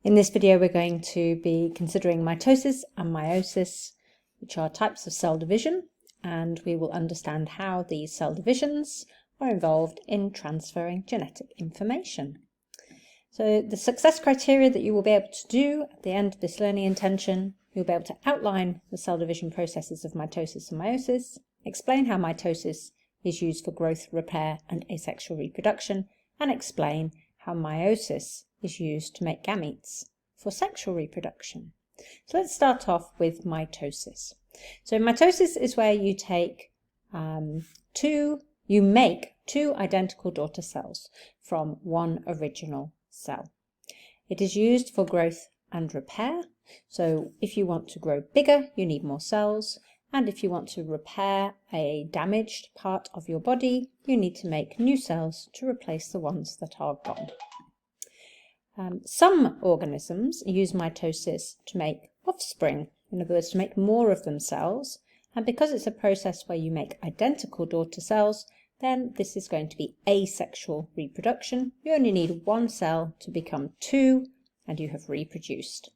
In this video, we're going to be considering mitosis and meiosis, which are types of cell division, and we will understand how these cell divisions are involved in transferring genetic information. So the success criteria that you will be able to do at the end of this learning intention, you'll be able to outline the cell division processes of mitosis and meiosis, explain how mitosis is used for growth, repair, and asexual reproduction, and explain how meiosis is used to make gametes for sexual reproduction. So let's start off with mitosis. So mitosis is where you take you make two identical daughter cells from one original cell. It is used for growth and repair. So if you want to grow bigger, you need more cells. And if you want to repair a damaged part of your body, you need to make new cells to replace the ones that are gone. Some organisms use mitosis to make offspring, in other words, to make more of themselves. And because it's a process where you make identical daughter cells, then this is going to be asexual reproduction. You only need one cell to become two, and you have reproduced.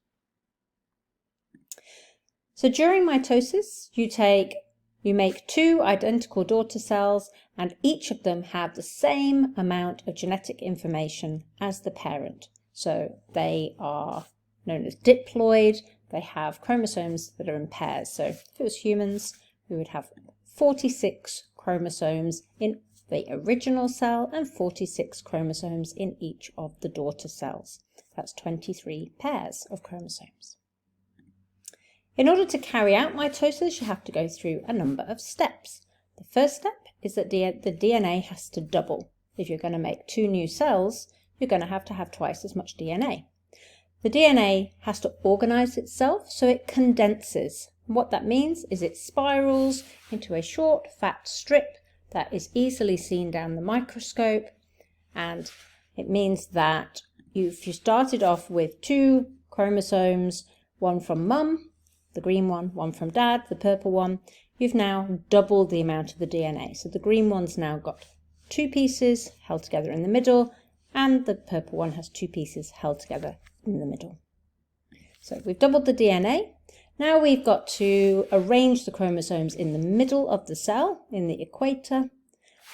So during mitosis, you make two identical daughter cells, and each of them have the same amount of genetic information as the parent. So they are known as diploid. They have chromosomes that are in pairs. So if it was humans, we would have 46 chromosomes in the original cell and 46 chromosomes in each of the daughter cells. That's 23 pairs of chromosomes. In order to carry out mitosis, you have to go through a number of steps. The first step is that the DNA has to double. If you're going to make two new cells, you're going to have twice as much DNA. The DNA has to organize itself so it condenses. What that means is it spirals into a short, fat strip that is easily seen down the microscope, and it means that if you started off with two chromosomes, one from mum, the green one from dad, the purple one, you've now doubled the amount of the DNA. So the green one's now got two pieces held together in the middle, and the purple one has two pieces held together in the middle. So we've doubled the DNA. Now we've got to arrange the chromosomes in the middle of the cell, in the equator,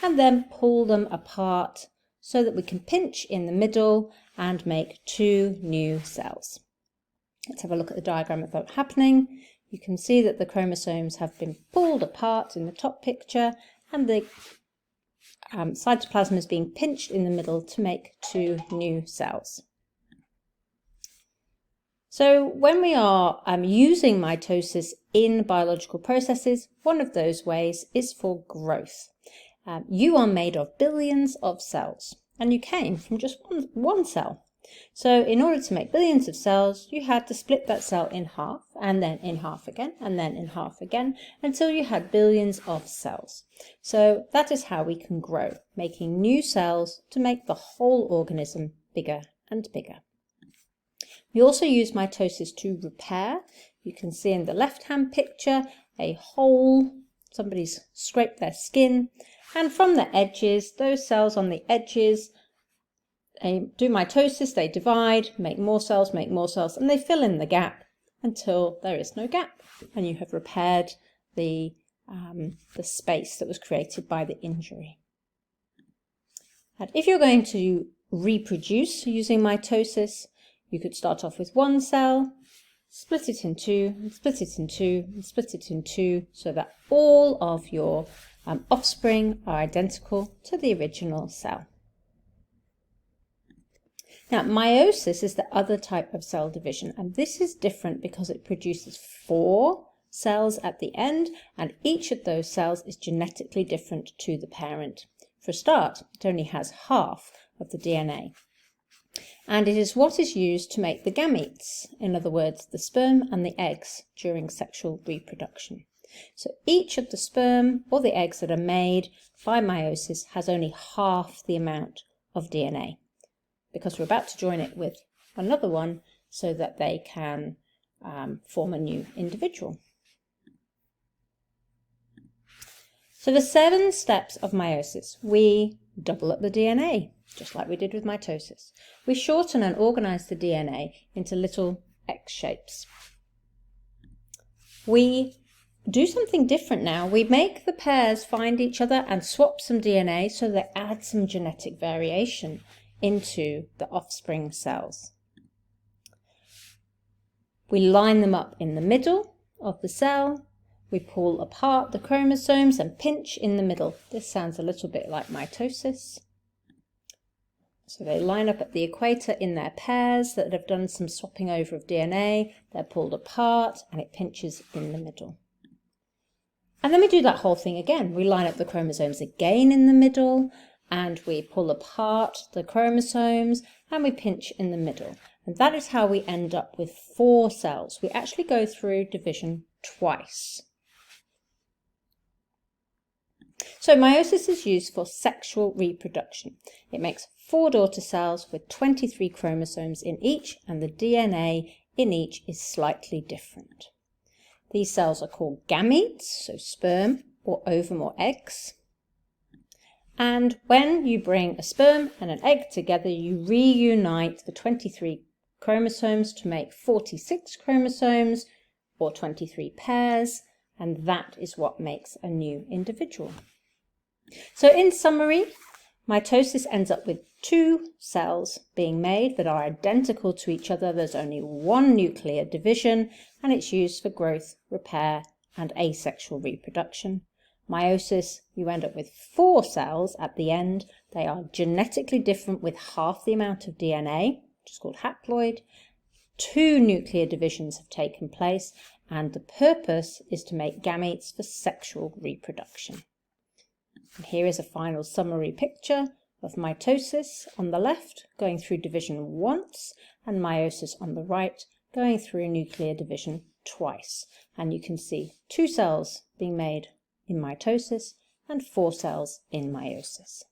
and then pull them apart so that we can pinch in the middle and make two new cells. Let's have a look at the diagram of that happening. You can see that the chromosomes have been pulled apart in the top picture, and the cytoplasm is being pinched in the middle to make two new cells. So when we are using mitosis in biological processes, one of those ways is for growth. You are made of billions of cells, and you came from just one cell. So in order to make billions of cells, you had to split that cell in half, and then in half again, and then in half again, until you had billions of cells. So that is how we can grow, making new cells to make the whole organism bigger and bigger. We also use mitosis to repair. You can see in the left-hand picture a hole, somebody's scraped their skin, and from the edges, those cells on the edges, they do mitosis, they divide, make more cells, and they fill in the gap until there is no gap, and you have repaired the space that was created by the injury. And if you're going to reproduce using mitosis, you could start off with one cell, split it in two, and split it in two, and split it in two, so that all of your offspring are identical to the original cell. Now, meiosis is the other type of cell division, and this is different because it produces 4 cells at the end, and each of those cells is genetically different to the parent. For a start, it only has half of the DNA. And it is what is used to make the gametes, in other words, the sperm and the eggs during sexual reproduction. So each of the sperm or the eggs that are made by meiosis has only half the amount of DNA, because we're about to join it with another one so that they can form a new individual. So the 7 steps of meiosis. We double up the DNA, just like we did with mitosis. We shorten and organize the DNA into little X shapes. We do something different now. We make the pairs find each other and swap some DNA so they add some genetic variation into the offspring cells. We line them up in the middle of the cell. We pull apart the chromosomes and pinch in the middle. This sounds a little bit like mitosis. So they line up at the equator in their pairs that have done some swapping over of DNA. They're pulled apart and it pinches in the middle. And then we do that whole thing again. We line up the chromosomes again in the middle and we pull apart the chromosomes and we pinch in the middle. And that is how we end up with 4 cells. We actually go through division twice. So meiosis is used for sexual reproduction. It makes 4 daughter cells with 23 chromosomes in each, and the DNA in each is slightly different. These cells are called gametes, so sperm or ovum or eggs. And when you bring a sperm and an egg together, you reunite the 23 chromosomes to make 46 chromosomes or 23 pairs, and that is what makes a new individual. So in summary, mitosis ends up with 2 cells being made that are identical to each other. There's only 1 nuclear division and it's used for growth, repair and asexual reproduction. Meiosis, you end up with 4 cells at the end. They are genetically different with half the amount of DNA, which is called haploid. 2 nuclear divisions have taken place and the purpose is to make gametes for sexual reproduction. And here is a final summary picture of mitosis on the left going through division once and meiosis on the right going through nuclear division twice. And you can see 2 cells being made in mitosis and 4 cells in meiosis.